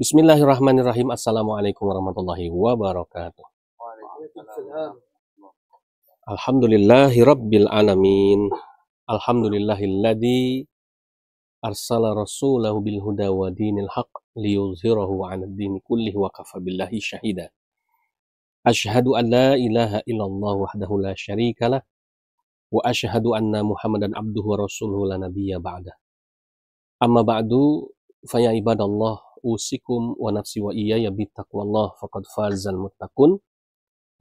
Bismillahirrahmanirrahim. Assalamualaikum warahmatullahi wabarakatuh. Alhamdulillahi rabbil alamin. Alhamdulillahilladzi arsala rasulahu bil huda wa dinil haq liyuzhirahu 'alad dini kullihi wa kafa billahi syahida. Asyhadu an la ilaha illallah wahdahu la syarikalah wa asyhadu anna Muhammadan abduhu wa rasuluhu la nabiyya ba'dah. Amma ba'du fa ya ibadallah usikum wa nafsi wa iyaya bittaqwallah faqad fazal muttaqun.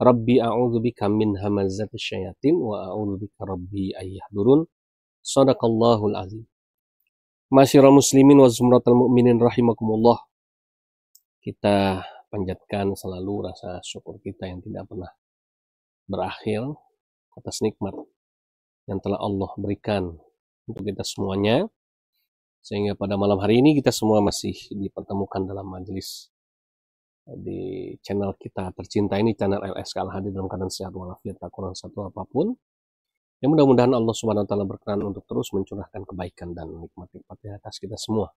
Rabbi a'udzubika min hamazatis syayatin wa a'udzubika rabbi ayyahdurun. Shadaqallahul azim. Masyiral muslimin wa zumratal mu'minin rahimakumullah. Kita panjatkan selalu rasa syukur kita yang tidak pernah berakhir atas nikmat yang telah Allah berikan untuk kita semuanya, sehingga pada malam hari ini kita semua masih dipertemukan dalam majelis di channel kita tercinta ini, channel LSK Al-Hadi, dalam keadaan sehat walafiat, tak kurang satu apapun. Yang mudah-mudahan Allah Subhanahu wa taala berkenan untuk terus mencurahkan kebaikan dan nikmat-nikmat di atas kita semua.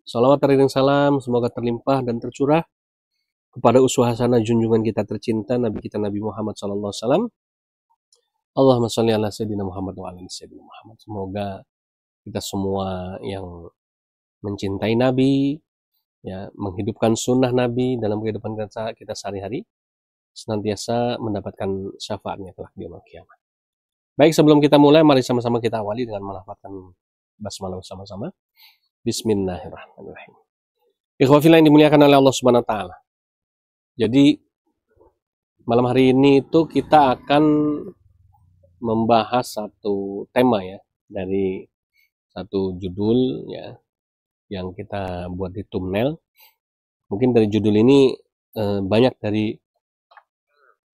Salawat teriring salam semoga terlimpah dan tercurah kepada uswah hasanah junjungan kita tercinta Nabi kita Nabi Muhammad sallallahu alaihi wasallam. Allahumma shalli ala sayyidina Muhammad wa ala sayyidina Muhammad. Semoga kita semua yang mencintai Nabi, ya, menghidupkan sunnah Nabi dalam kehidupan kita sehari-hari, senantiasa mendapatkan syafaatnya kelak di yaumul qiyamah. Baik, sebelum kita mulai, mari sama-sama kita awali dengan melafazkan basmalah bersama-sama. Bismillahirrahmanirrahim. Ikhwah fillah yang dimuliakan oleh Allah Subhanahu wa taala. Jadi malam hari ini itu kita akan membahas satu tema, ya, dari satu judul, ya, yang kita buat di thumbnail. Mungkin dari judul ini banyak dari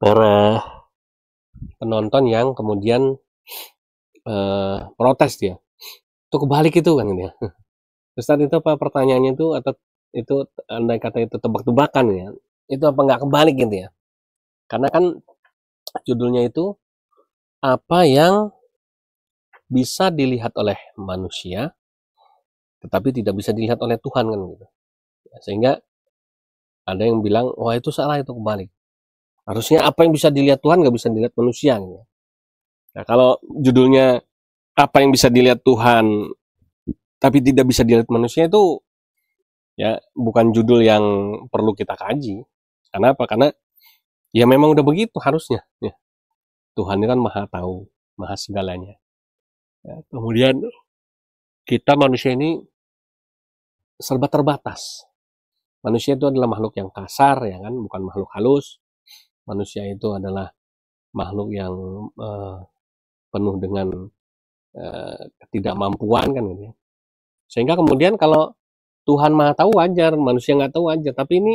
para penonton yang kemudian protes, ya, itu kebalik itu kan, ya. Ustaz, itu apa pertanyaannya itu, atau itu andai kata itu tebak-tebakan, ya, itu apa nggak kebalik gitu, ya? Karena kan judulnya itu apa yang bisa dilihat oleh manusia tetapi tidak bisa dilihat oleh Tuhan, kan gitu. Ya, sehingga ada yang bilang, wah itu salah, itu kebalik. Harusnya apa yang bisa dilihat Tuhan nggak bisa dilihat manusia, gitu. Nah, kalau judulnya apa yang bisa dilihat Tuhan tapi tidak bisa dilihat manusia, itu ya bukan judul yang perlu kita kaji. Kenapa? Karena ya memang udah begitu harusnya, ya. Tuhan ini kan maha tahu, maha segalanya, ya. Kemudian kita manusia ini serba terbatas. Manusia itu adalah makhluk yang kasar, ya kan, bukan makhluk halus. Manusia itu adalah makhluk yang penuh dengan ketidakmampuan, kan gitu, ya. Sehingga kemudian kalau Tuhan maha tahu wajar, manusia nggak tahu wajar. Tapi ini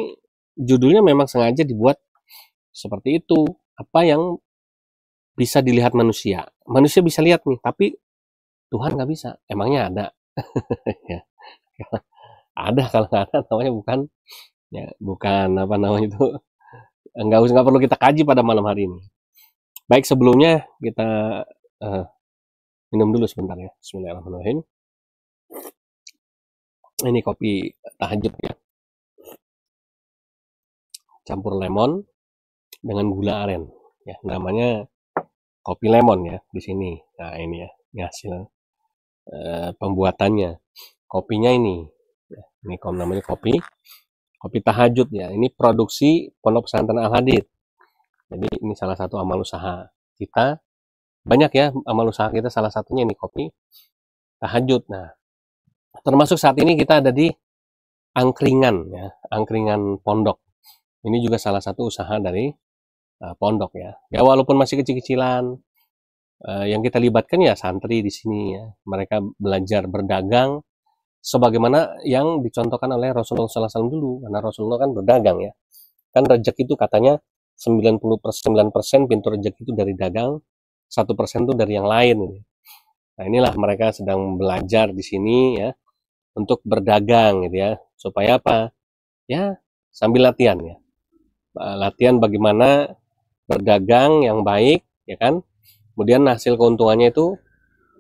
judulnya memang sengaja dibuat seperti itu. Apa yang bisa dilihat manusia? Manusia bisa lihat nih, tapi Tuhan nggak bisa. Emangnya ada? Ya. Ada, kalau nggak ada namanya bukan, ya, bukan apa namanya itu, nggak perlu kita kaji pada malam hari ini. Baik, sebelumnya kita minum dulu sebentar, ya. Bismillahirrahmanirrahim. Ini kopi tahajud, ya, campur lemon dengan gula aren, ya, namanya kopi lemon, ya, di sini. Nah, ini, ya, ini hasil pembuatannya. Kopinya ini, ya, ini namanya kopi tahajud, ya. Ini produksi Pondok Pesantren Al-Hadi. Jadi ini salah satu amal usaha kita. Banyak, ya, amal usaha kita, salah satunya ini kopi tahajud. Nah, termasuk saat ini kita ada di angkringan, ya, angkringan pondok. Ini juga salah satu usaha dari pondok, ya. Ya, walaupun masih kecil-kecilan, yang kita libatkan ya santri di sini, ya. Mereka belajar berdagang sebagaimana yang dicontohkan oleh Rasulullah SAW dulu, karena Rasulullah kan berdagang, ya. Kan rezeki itu katanya 99% pintu rezeki itu dari dagang, 1% itu dari yang lain, gitu. Nah, inilah mereka sedang belajar di sini, ya, untuk berdagang, gitu, ya. Supaya apa? Ya, sambil latihan, ya. Latihan bagaimana berdagang yang baik, ya kan? Kemudian hasil keuntungannya itu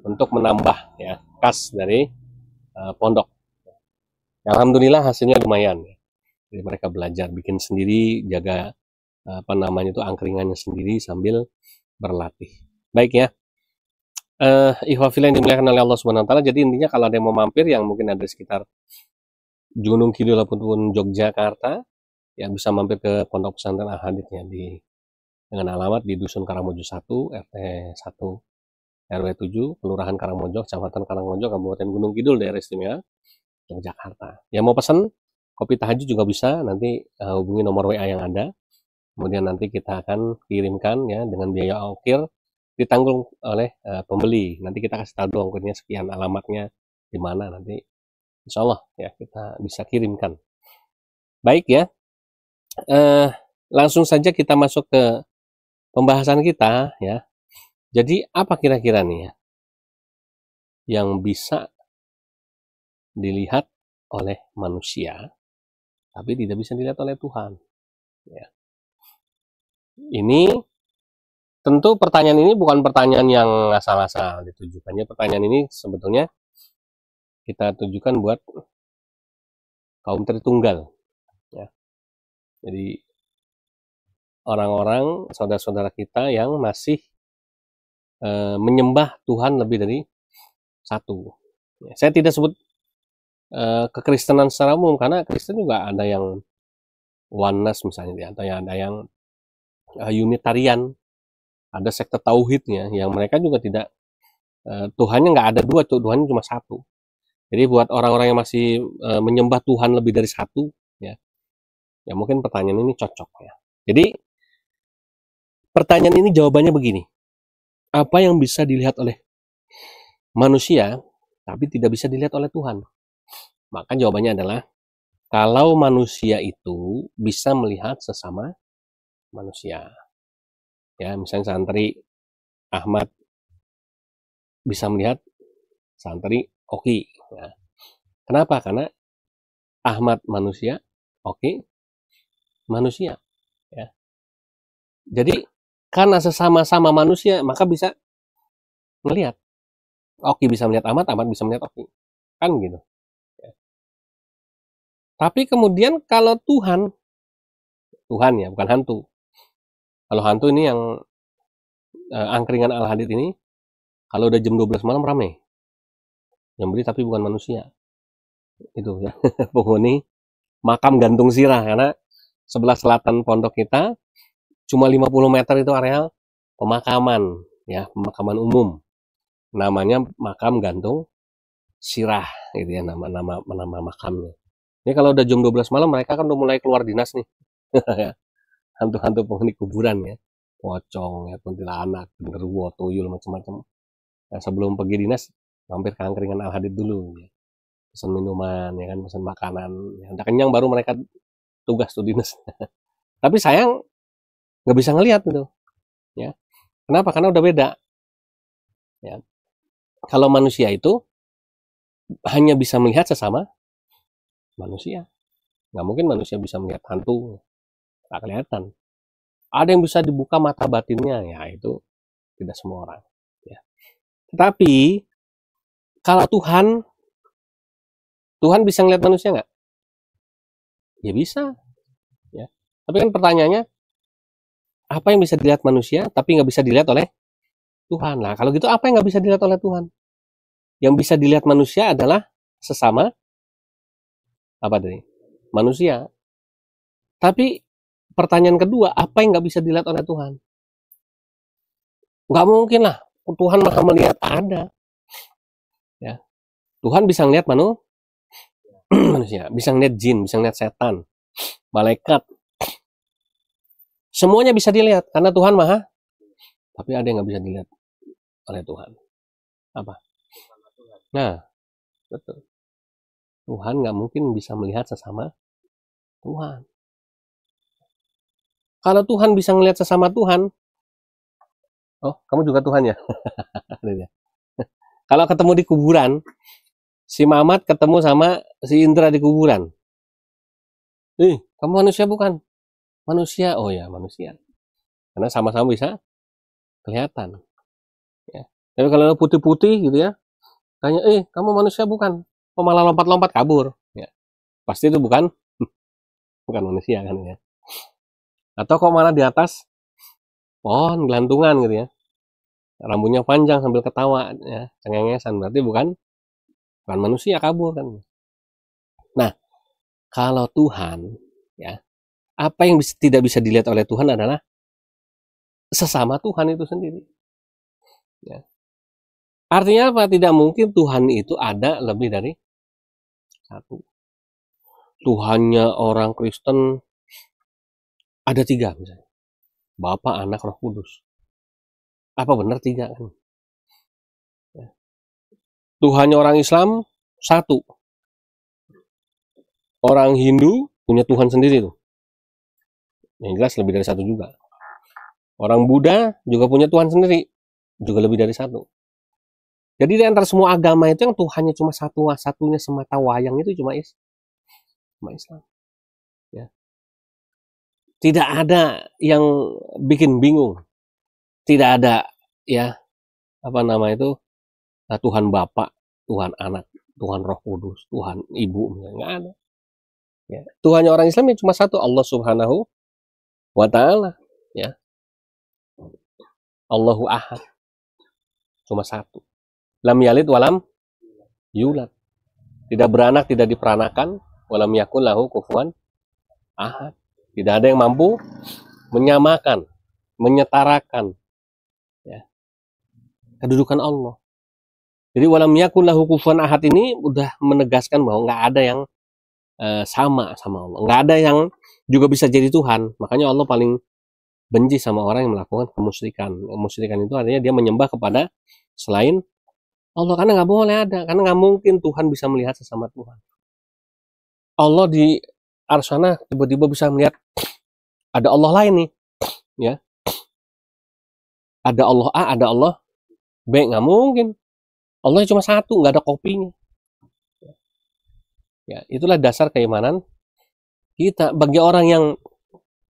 untuk menambah, ya, kas dari pondok. Alhamdulillah hasilnya lumayan, ya. Jadi mereka belajar bikin sendiri, jaga apa namanya itu angkringannya sendiri sambil berlatih. Baik ya. Ikhwah fillah yang dimuliakan oleh Allah Subhanahu wa taala. Jadi intinya kalau ada yang mau mampir yang mungkin ada sekitar Gunung Kidul ataupun Yogyakarta, ya bisa mampir ke Pondok Pesantren Al-Hadid ya dengan alamat di Dusun Karangmojo 1, RT 1, RW 7, Kelurahan Karangmojo, Kecamatan Karangmojo, Kabupaten Gunung Kidul, Daerah Istimewa Yogyakarta. Yang mau pesan kopi tahajud juga bisa, nanti hubungi nomor WA yang ada. Kemudian nanti kita akan kirimkan ya dengan biaya ongkir ditanggung oleh pembeli. Nanti kita kasih tahu ongkirnya sekian, alamatnya di mana nanti. Insya Allah ya kita bisa kirimkan. Baik ya, langsung saja kita masuk ke pembahasan kita ya. Jadi apa kira-kira nih ya yang bisa dilihat oleh manusia tapi tidak bisa dilihat oleh Tuhan ya. Ini tentu pertanyaan ini bukan pertanyaan yang asal-asal ditujukannya. Pertanyaan ini sebetulnya kita tujukan buat kaum Tritunggal ya. Jadi orang-orang saudara-saudara kita yang masih menyembah Tuhan lebih dari satu. Ya, saya tidak sebut kekristenan secara umum karena Kristen juga ada yang oneness misalnya, atau ada yang Unitarian, ada sekte tauhidnya yang mereka juga tidak Tuhannya nggak ada dua, Tuhannya cuma satu. Jadi buat orang-orang yang masih menyembah Tuhan lebih dari satu, ya mungkin pertanyaan ini cocok ya. Jadi pertanyaan ini jawabannya begini: apa yang bisa dilihat oleh manusia tapi tidak bisa dilihat oleh Tuhan? Maka jawabannya adalah kalau manusia itu bisa melihat sesama manusia. Ya, misalnya santri Ahmad bisa melihat santri Oki. Nah, kenapa? Karena Ahmad manusia, Oki manusia. Ya. Jadi karena sesama-sama manusia, maka bisa melihat. Oki bisa melihat Ahmad, Ahmad bisa melihat Oki. Kan gitu. Ya. Tapi kemudian kalau Tuhan ya, bukan hantu. Kalau hantu ini yang angkringan Al-Hadid ini, kalau udah jam 12 malam ramai. Yang beli tapi bukan manusia. Itu ya, penghuni makam gantung sirah, karena sebelah selatan pondok kita cuma 50 meter itu areal pemakaman ya, pemakaman umum. Namanya makam gantung sirah gitu ya, nama makamnya. Ini kalau udah jam 12 malam mereka kan udah mulai keluar dinas nih. Hantu-hantu penghuni kuburan ya. Pocong ya, kuntilanak, genderuwo, tuyul, macam-macam. Nah, sebelum pergi dinas mampir ke angkringan Al-Hadid dulu ya. Pesan minuman ya kan, pesan makanan. Ya, udah kenyang baru mereka tugas tuh dinas. Tapi sayang nggak bisa ngelihat gitu ya. Kenapa? Karena udah beda ya. Kalau manusia itu hanya bisa melihat sesama manusia, nggak mungkin manusia bisa melihat hantu, nggak kelihatan. Ada yang bisa dibuka mata batinnya, ya itu tidak semua orang ya. Tetapi kalau Tuhan bisa ngelihat manusia nggak? Ya bisa ya. Tapi kan pertanyaannya, apa yang bisa dilihat manusia tapi nggak bisa dilihat oleh Tuhan? Nah kalau gitu apa yang nggak bisa dilihat oleh Tuhan? Yang bisa dilihat manusia adalah sesama apa tadi? Manusia. Tapi pertanyaan kedua, apa yang nggak bisa dilihat oleh Tuhan? Nggak mungkin lah, Tuhan maha melihat, ada. Ya. Tuhan bisa ngelihat manusia, bisa ngelihat jin, bisa ngelihat setan, malaikat. Semuanya bisa dilihat karena Tuhan maha. Tapi ada yang nggak bisa dilihat oleh Tuhan. Apa? Nah, betul. Tuhan nggak mungkin bisa melihat sesama Tuhan. Kalau Tuhan bisa melihat sesama Tuhan, oh kamu juga Tuhan ya? Kalau ketemu di kuburan, si Mamat ketemu sama si Indra di kuburan. Kamu manusia bukan? Manusia, oh ya manusia. Karena sama-sama bisa kelihatan. Ya. Tapi kalau putih-putih gitu ya, tanya, kamu manusia bukan? Kok malah lompat-lompat kabur? Ya. Pasti itu bukan bukan manusia kan ya. Atau kok malah di atas pohon gelantungan gitu ya, rambutnya panjang sambil ketawa ya, cengengesan, berarti bukan manusia, kabur kan. Nah, kalau Tuhan ya, apa yang tidak bisa dilihat oleh Tuhan adalah sesama Tuhan itu sendiri ya. Artinya apa? Tidak mungkin Tuhan itu ada lebih dari satu. Tuhannya orang Kristen ada 3 misalnya, Bapa, Anak, Roh Kudus. Apa benar 3 kan? Tuhannya orang Islam 1. Orang Hindu punya Tuhan sendiri tuh. Yang jelas lebih dari 1 juga. Orang Buddha juga punya Tuhan sendiri, juga lebih dari 1. Jadi di antara semua agama itu yang Tuhannya cuma satunya semata wayang itu cuma Islam. Ya. Tidak ada yang bikin bingung. Tidak ada ya apa nama itu Tuhan Bapa, Tuhan Anak, Tuhan Roh Kudus, Tuhan Ibu, nggak ada. Ya. Tuhannya orang Islam cuma 1, Allah Subhanahu wa Ta'ala. Ya. Allahu Ahad, cuma 1. Lam yalid walam yulad, tidak beranak, tidak diperanakan. Walam yakul lahu kufuwan ahad, tidak ada yang mampu menyamakan, menyetarakan ya, kedudukan Allah. Jadi walam yakul lahu kufuwan ahad ini udah menegaskan bahwa nggak ada yang sama Allah, nggak ada yang juga bisa jadi Tuhan. Makanya Allah paling benci sama orang yang melakukan kemusyrikan. Kemusyrikan itu artinya dia menyembah kepada selain Allah, karena nggak boleh ada, karena nggak mungkin Tuhan bisa melihat sesama Tuhan. Allah di arsy tiba-tiba bisa melihat ada Allah lain nih, ya. Ada Allah A, ada Allah B, nggak mungkin. Allah cuma 1, nggak ada kopinya. Ya, itulah dasar keimanan kita. Bagi orang yang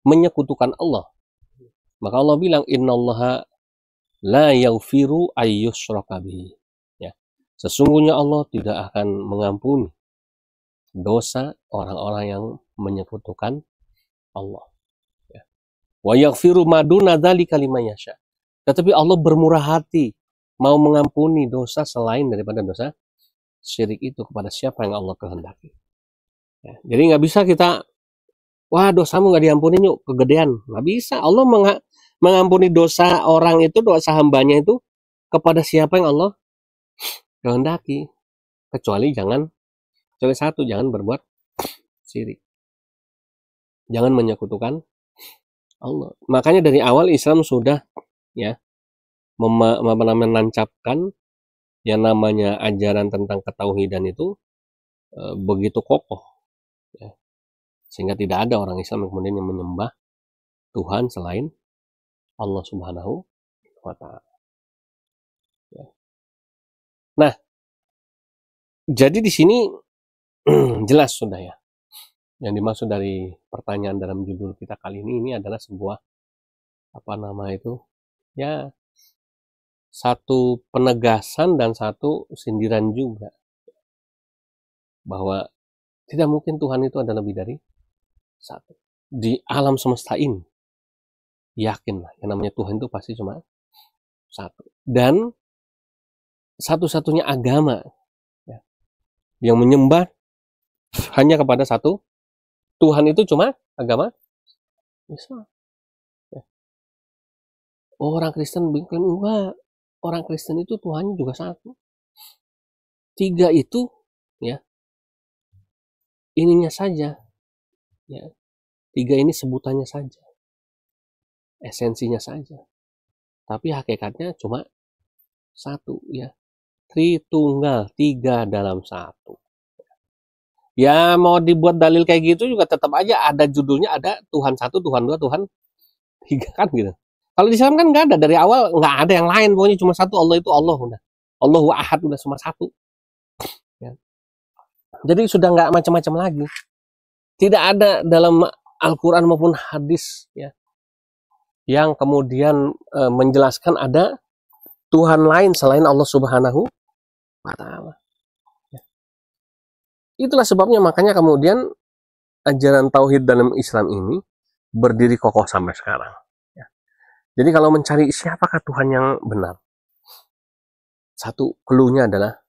menyekutukan Allah, maka Allah bilang innallaha la yaghfiru ayyushraka bihi. Ya. Sesungguhnya Allah tidak akan mengampuni dosa orang-orang yang menyekutukan Allah. Ya. Wa yaghfiru ma duna dzalika liman yasha. Tetapi Allah bermurah hati mau mengampuni dosa selain daripada dosa syirik itu kepada siapa yang Allah kehendaki. Ya. Jadi nggak bisa kita, wah dosamu nggak diampuni yuk, kegedean. Nggak bisa. Allah mengampuni dosa orang itu, dosa hambanya itu kepada siapa yang Allah kehendaki. Kecuali 1, jangan berbuat syirik. Jangan menyekutukan Allah. Makanya dari awal Islam sudah ya menancapkan yang namanya ajaran tentang ketauhidan itu begitu kokoh ya. Sehingga tidak ada orang Islam kemudian yang menyembah Tuhan selain Allah Subhanahu wa Ta'ala. Ya. Nah, jadi di sini jelas sudah ya. Yang dimaksud dari pertanyaan dalam judul kita kali ini adalah sebuah ya, satu penegasan dan satu sindiran juga, bahwa tidak mungkin Tuhan itu ada lebih dari 1 di alam semesta ini. Yakinlah yang namanya Tuhan itu pasti cuma 1, dan satu-satunya agama ya, yang menyembah hanya kepada 1 Tuhan itu cuma agama Islam. Ya. Orang Kristen bilang enggak, orang Kristen itu Tuhannya juga 1. 3 itu ya ininya saja ya, 3 ini sebutannya saja, esensinya saja, tapi hakikatnya cuma 1 ya. Tritunggal, 3 dalam 1. Ya mau dibuat dalil kayak gitu juga tetap aja ada judulnya, ada Tuhan 1, Tuhan 2, Tuhan 3 kan gitu. Kalau di Islam kan nggak ada, dari awal nggak ada yang lain, pokoknya cuma 1, Allah itu Allah udah. Allahu Ahad udah cuma 1. Ya. Jadi sudah nggak macam-macam lagi. Tidak ada dalam Al-Quran maupun hadis ya yang kemudian menjelaskan ada Tuhan lain selain Allah Subhanahu wa Ta'ala. Ya. Itulah sebabnya makanya kemudian ajaran tauhid dalam Islam ini berdiri kokoh sampai sekarang. Ya. Jadi kalau mencari siapakah Tuhan yang benar, satu clue-nya adalah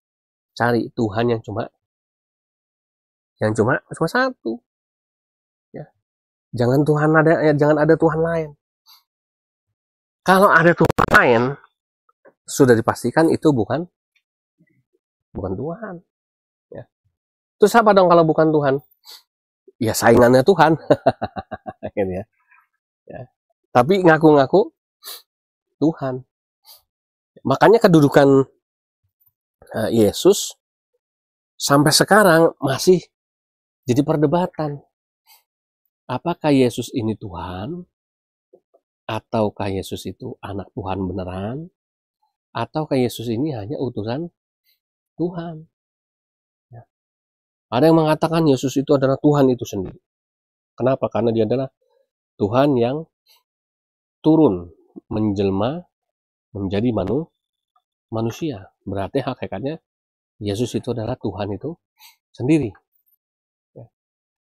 cari Tuhan yang cuma satu. Ya. Jangan ada Tuhan lain. Kalau ada Tuhan lain, sudah dipastikan itu bukan Tuhan. Ya. Terus apa dong kalau bukan Tuhan? Ya saingannya Tuhan. Ya. Ya. Tapi ngaku-ngaku Tuhan. Makanya kedudukan Yesus sampai sekarang masih jadi perdebatan. Apakah Yesus ini Tuhan? Ataukah Yesus itu anak Tuhan beneran? Ataukah Yesus ini hanya utusan Tuhan? Ya. Ada yang mengatakan Yesus itu adalah Tuhan itu sendiri. Kenapa? Karena dia adalah Tuhan yang turun menjelma menjadi manusia. Berarti hakikatnya Yesus itu adalah Tuhan itu sendiri. Ya.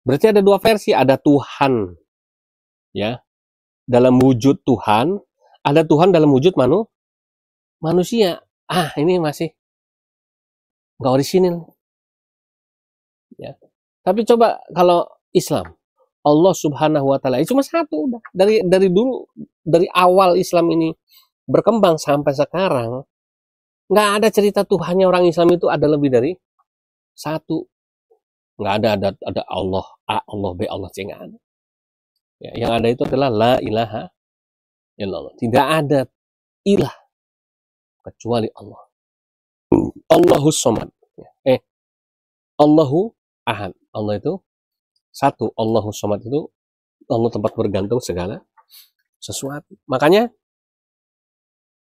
Berarti ada dua versi, ada Tuhan ya dalam wujud Tuhan, ada Tuhan dalam wujud manusia. Ini masih nggak orisinil. Ya. Tapi coba kalau Islam, Allah Subhanahu wa Ta'ala cuma satu, udah dari dulu, dari awal Islam ini berkembang sampai sekarang, nggak ada cerita Tuhannya orang Islam itu ada lebih dari satu. Nggak ada Allah A, Allah B, Allah C, nggak ada. Ya, yang ada itu adalah la ilaha illallah. Tidak ada ilah kecuali Allah. Allahus somad. Allahu ahad. Allah itu satu. Allahus somad itu Allah tempat bergantung segala sesuatu. Makanya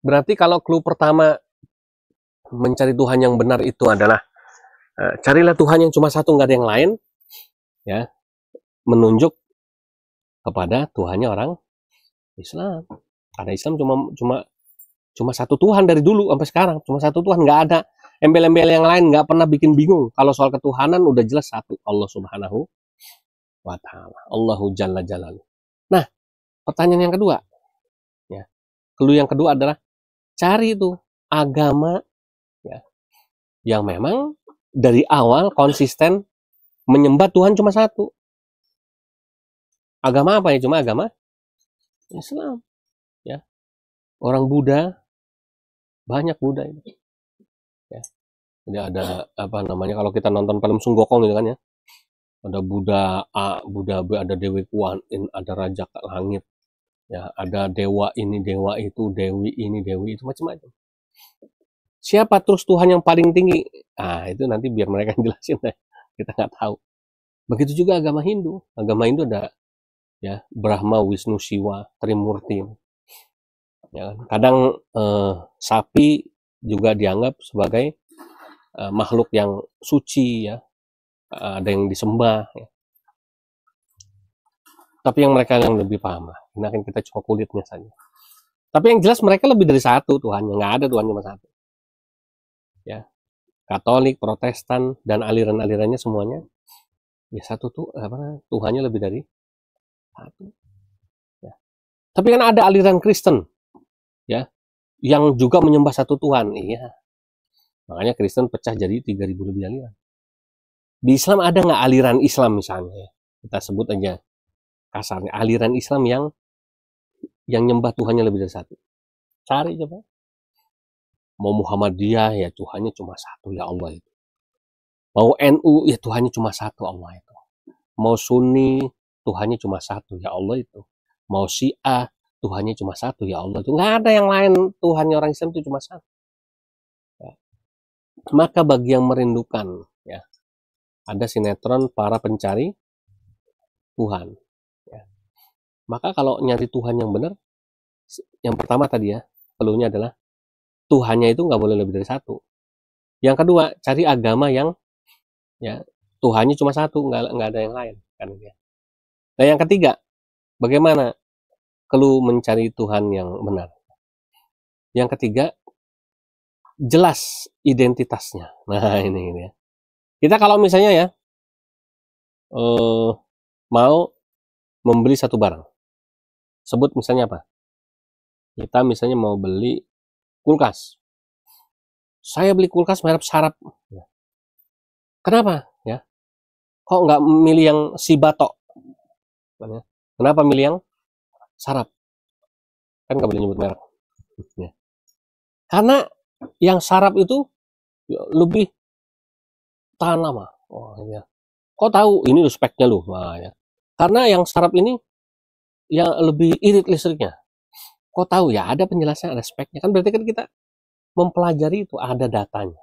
berarti kalau clue pertama mencari Tuhan yang benar itu adalah carilah Tuhan yang cuma satu, nggak ada yang lain, ya, menunjuk kepada Tuhannya orang Islam. Karena Islam cuma satu Tuhan dari dulu sampai sekarang, cuma satu Tuhan, nggak ada embel-embel yang lain, nggak pernah bikin bingung. Kalau soal ketuhanan udah jelas satu, Allah Subhanahu wa Ta'ala, Allahu Jalla Jalaluhu. Nah, pertanyaan yang kedua, ya, clue yang kedua adalah cari itu agama ya yang memang dari awal konsisten menyembah Tuhan cuma satu. Agama apa ya? Cuma agama Islam. Ya. Orang Buddha, banyak Buddha ini. Ya. Jadi ada kalau kita nonton film Sun Gokong gitu kan ya. Ada Buddha A, Buddha B, ada Dewi Kuan Yin, ada Raja Langit. Ya, ada dewa ini, dewa itu, dewi ini, dewi itu, macam-macam. Siapa terus Tuhan yang paling tinggi? Itu nanti biar mereka jelasin deh. Kita nggak tahu. Begitu juga agama Hindu. Agama Hindu ada ya Brahma, Wisnu, Siwa, Trimurti. Ya, kadang sapi juga dianggap sebagai makhluk yang suci ya. Ada yang disembah ya. Tapi yang mereka yang lebih paham lah. Ini akan kita cuma kulitnya saja. Tapi yang jelas mereka lebih dari satu Tuhannya. Nggak ada Tuhan cuma satu. Ya. Katolik, Protestan, dan aliran-alirannya semuanya ya satu tuh Tuhannya lebih dari satu. Ya. Tapi kan ada aliran Kristen ya yang juga menyembah satu Tuhan. Iya. Makanya Kristen pecah jadi 3.000 lebih aliran. Di Islam ada nggak aliran Islam misalnya? Kita sebut aja kasarnya aliran Islam yang nyembah Tuhannya lebih dari satu. Cari coba. Mau Muhammadiyah ya Tuhannya cuma satu ya Allah itu. Mau NU ya Tuhannya cuma satu Allah itu. Mau Sunni Tuhannya cuma satu ya Allah itu. Mau Syiah Tuhannya cuma satu ya Allah itu. Nggak ada yang lain, Tuhannya orang Islam itu cuma satu. Ya. Maka bagi yang merindukan ya ada sinetron para pencari Tuhan. Ya. Maka kalau nyari Tuhan yang benar, yang pertama tadi ya, perlunya adalah Tuhannya itu nggak boleh lebih dari satu. Yang kedua, cari agama yang ya Tuhannya cuma satu, nggak ada yang lain kan ya. Nah yang ketiga, bagaimana clue mencari Tuhan yang benar? Yang ketiga, jelas identitasnya. Nah ini ya. Kita kalau misalnya ya mau membeli satu barang. Sebut misalnya apa? Kita misalnya mau beli kulkas. Saya beli kulkas merek Sharp. Kenapa? Ya. Kok nggak milih yang Shibato? Kenapa milih yang Sharp? Kan nggak boleh nyebut merek. Ya. Karena yang Sharp itu lebih tahan lama. Oh, ya. Kok tahu? Ini speknya loh. Nah, ya. Karena yang Sharp ini yang lebih irit listriknya. Kok tahu? Ya ada penjelasan, ada speknya. Kan berarti kan kita mempelajari itu, ada datanya.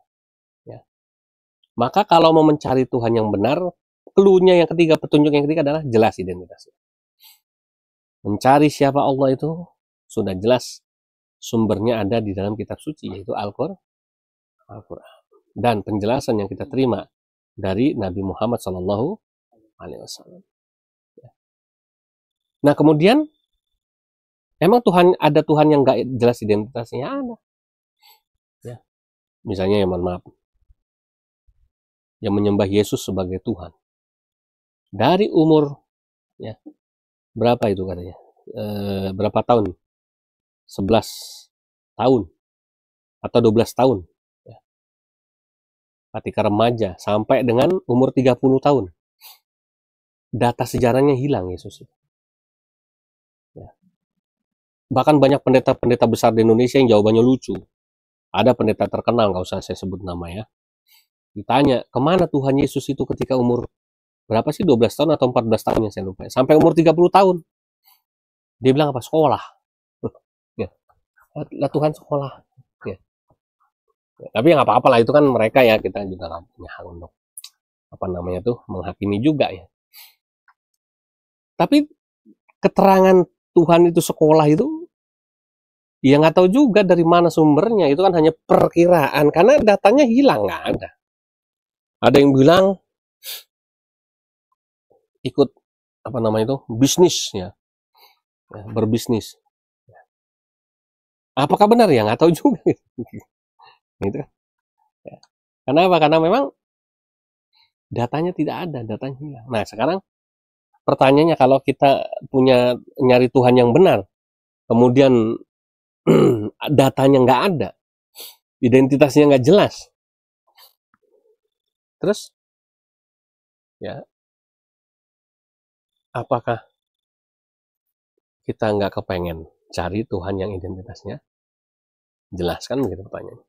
Ya. Maka kalau mau mencari Tuhan yang benar, clue-nya yang ketiga, petunjuk yang ketiga adalah jelas identitasnya. Mencari siapa Allah itu sudah jelas, sumbernya ada di dalam kitab suci, yaitu Al-Quran. Dan penjelasan yang kita terima dari Nabi Muhammad SAW. Nah kemudian, emang ada Tuhan yang gak jelas identitasnya? Ada. Ya. Misalnya, ya mohon maaf, yang menyembah Yesus sebagai Tuhan. Dari umur, ya, berapa itu katanya? Berapa tahun? 11 tahun atau 12 tahun. Ya. Ketika remaja sampai dengan umur 30 tahun. Data sejarahnya hilang Yesus. Ya. Bahkan banyak pendeta-pendeta besar di Indonesia yang jawabannya lucu. Ada pendeta terkenal, nggak usah saya sebut nama ya. Ditanya, kemana Tuhan Yesus itu ketika umur berapa sih? 12 tahun atau 14 tahun yang saya lupa. Sampai umur 30 tahun. Dia bilang apa? Sekolah. Ya. Lah Tuhan sekolah. Ya. Ya, tapi nggak apa-apa lah, itu kan mereka ya, kita juga nggak punya hak untuk apa namanya tuh menghakimi juga ya. Tapi keterangan Tuhan itu sekolah itu ya nggak tahu juga dari mana sumbernya, itu kan hanya perkiraan karena datanya hilang, nggak ada. Ada yang bilang ikut apa namanya itu bisnis ya, berbisnis. Apakah benar ya, nggak tahu juga. Gitu. Ya. Kenapa? Karena memang datanya tidak ada, datanya hilang. Nah sekarang pertanyaannya, kalau kita punya nyari Tuhan yang benar, kemudian datanya nggak ada, identitasnya nggak jelas, terus ya apakah kita nggak kepengen cari Tuhan yang identitasnya jelas? Kan begitu pertanyaannya.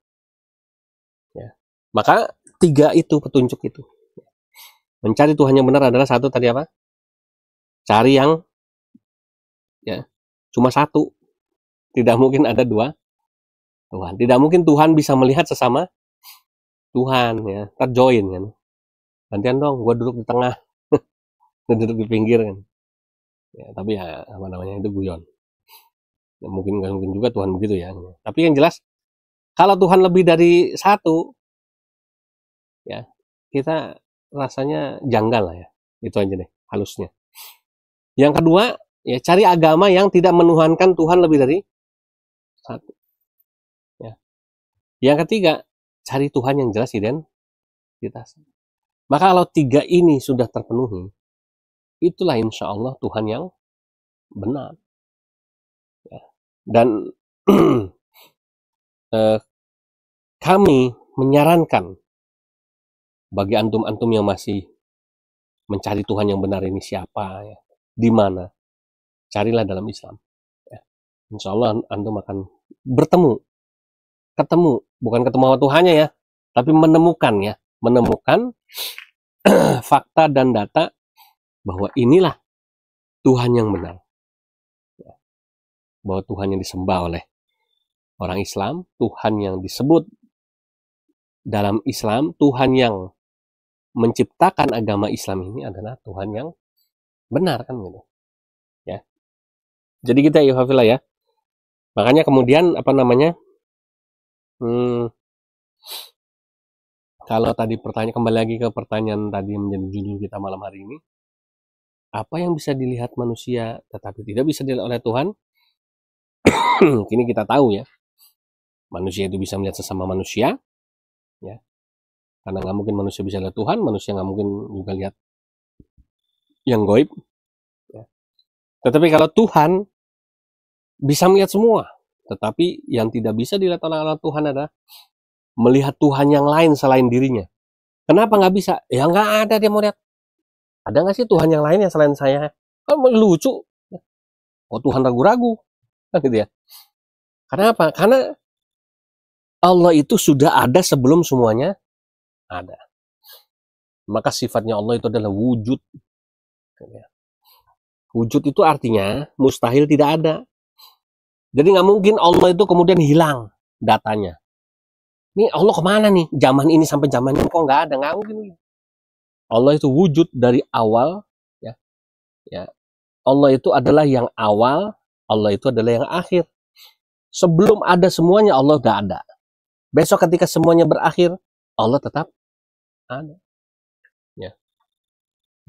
Ya. Maka 3 itu petunjuk itu. Mencari Tuhan yang benar adalah satu tadi apa? Cari yang ya cuma satu. Tidak mungkin ada 2 Tuhan. Tidak mungkin Tuhan bisa melihat sesama Tuhan ya. Ntar join kan. Gantian dong, gua duduk di tengah. Duduk di pinggir kan. Ya, tapi ya apa namanya itu guyon. Ya, mungkin juga Tuhan begitu ya. Tapi yang jelas kalau Tuhan lebih dari satu, ya kita rasanya janggal lah ya. Itu aja deh halusnya. Yang kedua, ya cari agama yang tidak menuhankan Tuhan lebih dari satu. Ya. Yang ketiga, cari Tuhan yang jelas identitas. Maka kalau 3 ini sudah terpenuhi, itulah insya Allah Tuhan yang benar. Ya. Dan kami menyarankan bagi antum-antum yang masih mencari Tuhan yang benar ini siapa ya, di mana, carilah dalam Islam. Ya. Insya Allah antum akan ketemu, bukan ketemu sama Tuhannya ya, tapi menemukan fakta dan data bahwa inilah Tuhan yang benar. Ya. Bahwa Tuhan yang disembah oleh orang Islam, Tuhan yang disebut dalam Islam, Tuhan yang menciptakan agama Islam ini adalah Tuhan yang benar kan gitu. Ya. Jadi kita ikhwafillah ya. Makanya kemudian apa namanya? Kalau tadi kembali lagi ke pertanyaan tadi yang menjadi judul kita malam hari ini, apa yang bisa dilihat manusia tetapi tidak bisa dilihat oleh Tuhan? Kini kita tahu ya, manusia itu bisa melihat sesama manusia, ya, karena nggak mungkin manusia bisa lihat Tuhan, manusia nggak mungkin juga lihat yang gaib. Tetapi kalau Tuhan bisa melihat semua, tetapi yang tidak bisa dilihat oleh Tuhan adalah melihat Tuhan yang lain selain dirinya. Kenapa nggak bisa? Ya nggak ada dia mau lihat. Ada nggak sih Tuhan yang lain yang selain saya? Kan lucu. Oh Tuhan ragu-ragu, kan gitu ya. Kenapa? Karena Allah itu sudah ada sebelum semuanya ada. Maka sifatnya Allah itu adalah wujud. Wujud itu artinya mustahil tidak ada. Jadi nggak mungkin Allah itu kemudian hilang datanya. Ini Allah kemana nih? Zaman ini sampai zaman ini kok nggak ada? Nggak mungkin. Allah itu wujud dari awal. Ya, ya. Allah itu adalah yang awal. Allah itu adalah yang akhir. Sebelum ada semuanya Allah udah ada. Besok ketika semuanya berakhir, Allah tetap ada. Ya,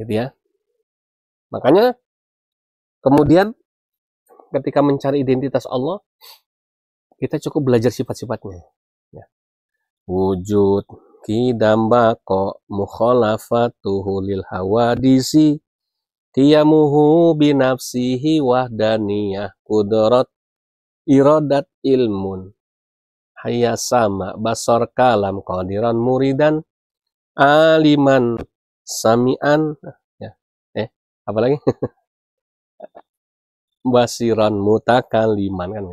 gitu ya. Makanya kemudian ketika mencari identitas Allah, kita cukup belajar sifat-sifatnya. Ya. Wujud, qidam, baqo, mukhalafatuhu lil hawadisi, qiyamuhu binafsihi wahdaniyah, qudrat, iradat, ilmun, hayya sama, basar, kalam, qadiran, muridan, aliman, sami'an, ya. Apalagi? Basiran, mutakaliman, kan.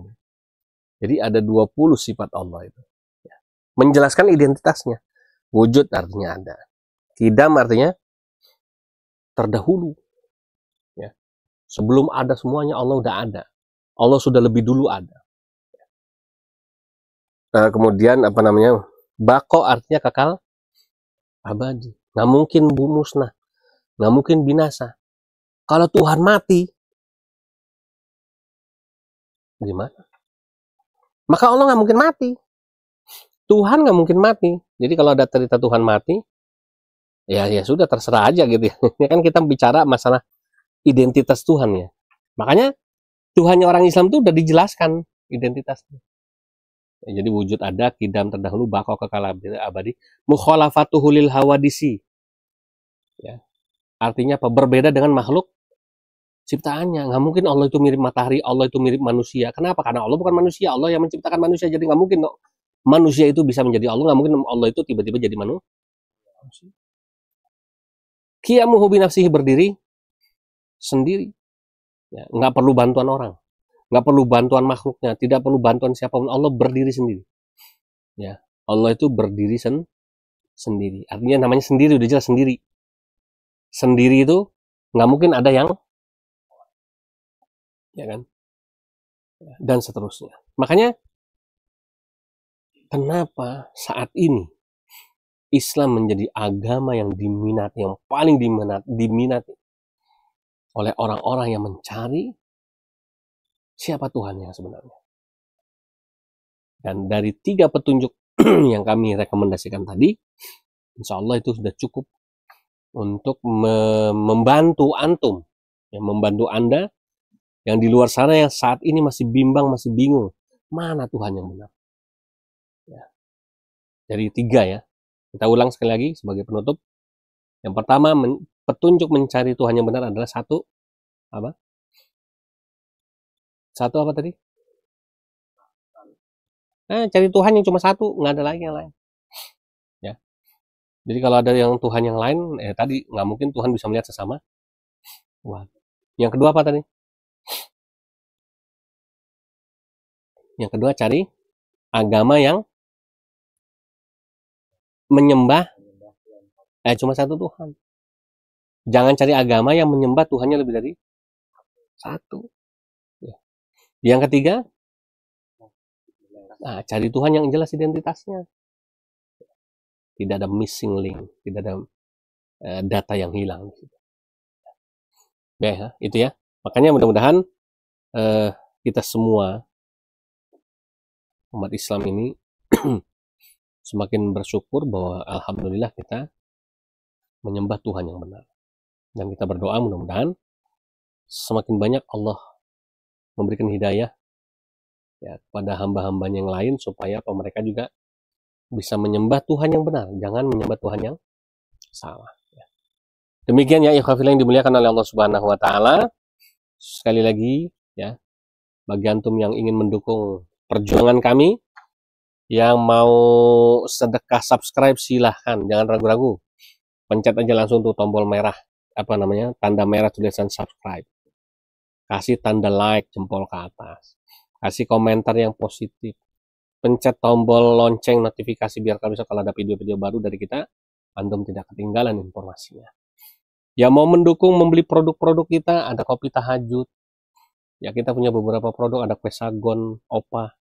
Jadi ada 20 sifat Allah itu. Ya. Menjelaskan identitasnya. Wujud artinya ada. Qidam artinya terdahulu. Ya. Sebelum ada semuanya Allah udah ada. Allah sudah lebih dulu ada. Kemudian apa namanya? Bako artinya kekal abadi. Nggak mungkin musnah. Nggak mungkin binasa. Kalau Tuhan mati, gimana? Maka Allah nggak mungkin mati. Tuhan nggak mungkin mati. Jadi kalau ada cerita Tuhan mati, ya sudah terserah aja gitu ya. Ini kan kita bicara masalah identitas Tuhan ya. Makanya Tuhannya orang Islam itu udah dijelaskan identitasnya. Ya, jadi wujud ada, qidam terdahulu, baqo kekal abadi, mukhalafatuhu lil hawadisi. Ya. Artinya apa? Berbeda dengan makhluk ciptaannya. Nggak mungkin Allah itu mirip matahari, Allah itu mirip manusia. Kenapa? Karena Allah bukan manusia, Allah yang menciptakan manusia. Jadi nggak mungkin manusia itu bisa menjadi Allah, nggak mungkin Allah itu tiba-tiba jadi manusia. Qiyamuhu binafsihi, berdiri sendiri. Ya, nggak perlu bantuan orang, nggak perlu bantuan makhluknya, tidak perlu bantuan siapapun. Allah berdiri sendiri. Ya, Allah itu berdiri sendiri. Artinya namanya sendiri, udah jelas sendiri. Sendiri itu nggak mungkin ada yang, ya kan, dan seterusnya. Makanya kenapa saat ini Islam menjadi agama yang diminati, yang paling diminati oleh orang-orang yang mencari siapa Tuhan yang sebenarnya. Dan dari 3 petunjuk yang kami rekomendasikan tadi, insya Allah itu sudah cukup untuk membantu antum, ya, membantu Anda yang di luar sana yang saat ini masih bimbang, masih bingung, mana Tuhan yang benar. Ya. Jadi 3 ya. Kita ulang sekali lagi sebagai penutup. Yang pertama, petunjuk mencari Tuhan yang benar adalah satu apa? Satu apa tadi? Cari Tuhan yang cuma satu, nggak ada lagi yang lain. Ya. Jadi kalau ada yang Tuhan yang lain, tadi nggak mungkin Tuhan bisa melihat sesama. Wah. Yang kedua apa tadi? Yang kedua, cari agama yang menyembah cuma satu Tuhan. Jangan cari agama yang menyembah Tuhannya lebih dari satu. Ya. Yang ketiga, cari Tuhan yang jelas identitasnya. Tidak ada missing link, tidak ada data yang hilang. Ya, itu ya. Makanya mudah-mudahan kita semua umat Islam ini semakin bersyukur bahwa alhamdulillah kita menyembah Tuhan yang benar. Dan kita berdoa mudah-mudahan semakin banyak Allah memberikan hidayah ya kepada hamba-hambanya yang lain supaya mereka juga bisa menyembah Tuhan yang benar, jangan menyembah Tuhan yang salah. Ya. Demikian ya ikhwah fillah yang dimuliakan oleh Allah Subhanahu wa taala. Sekali lagi ya, bagi antum yang ingin mendukung perjuangan kami, yang mau sedekah subscribe silahkan, jangan ragu-ragu. Pencet aja langsung tuh tombol merah, tanda merah tulisan subscribe. Kasih tanda like, jempol ke atas. Kasih komentar yang positif. Pencet tombol lonceng notifikasi biar kalau ada video-video baru dari kita, antum tidak ketinggalan informasinya. Ya mau mendukung membeli produk-produk kita, ada kopi tahajud. Ya kita punya beberapa produk, ada kue sagon, opa,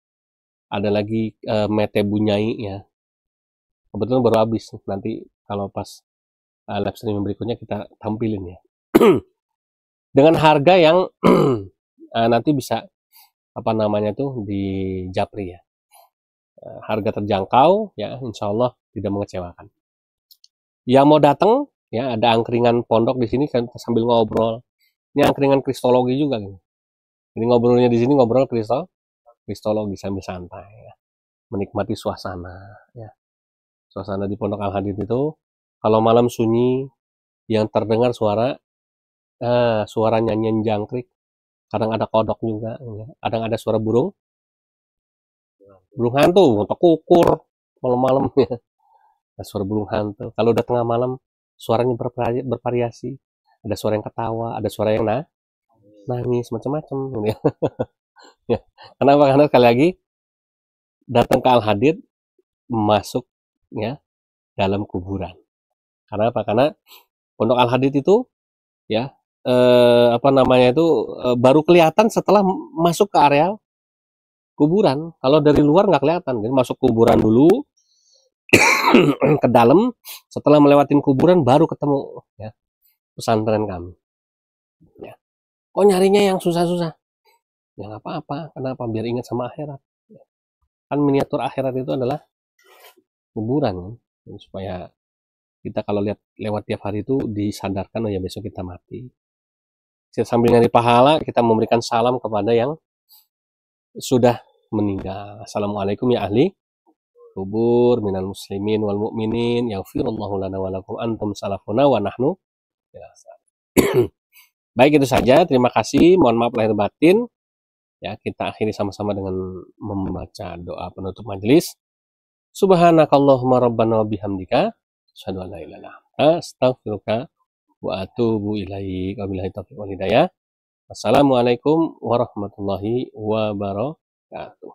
ada lagi mete bunyai ya. Kebetulan baru habis, nanti kalau pas live stream berikutnya kita tampilin ya. Dengan harga yang nanti bisa di Japri ya. Harga terjangkau ya, insya Allah tidak mengecewakan. Yang mau datang ya, ada angkringan pondok di sini kan sambil ngobrol. Ini angkringan kristologi juga gitu. Jadi ngobrolnya di sini ngobrol kristologi sambil santai ya. Menikmati suasana ya. Suasana di Pondok Al Hadid itu kalau malam sunyi, yang terdengar suara nyanyian jangkrik, kadang ada kodok juga ya. Kadang ada suara burung hantu kukur malam-malam ya. Suara burung hantu. Kalau udah tengah malam suaranya bervariasi. Ada suara yang ketawa, ada suara yang nangis, macam-macam ya. Ya. Kenapa? Karena sekali lagi datang ke Al Hadid masuk ya dalam kuburan. Karena apa? Karena Pondok Al Hadid itu ya baru kelihatan setelah masuk ke area kuburan. Kalau dari luar nggak kelihatan. Jadi masuk kuburan dulu ke dalam, setelah melewatin kuburan baru ketemu ya pesantren kami. Ya. Kok nyarinya yang susah-susah? Ya nggak apa-apa. Kenapa? Biar ingat sama akhirat. Kan miniatur akhirat itu adalah kuburan. Supaya kita kalau lewat tiap hari itu disadarkan, oh ya besok kita mati. Sambil nyari pahala, kita memberikan salam kepada yang sudah meninggal. Assalamualaikum ya ahli kubur minal muslimin wal mu'minin yaghfirullahu lana wa lakum antum salafuna wa nahnu. Baik, itu saja. Terima kasih. Mohon maaf lahir batin. Ya, kita akhiri sama-sama dengan membaca doa penutup majelis. Subhanakallahumma rabbana wa bihamdika asyhadu an la ilaha illa anta astaghfiruka wa atubu ilaik. Wabillahi taufiq wal hidayah. Assalamualaikum warahmatullahi wabarakatuh.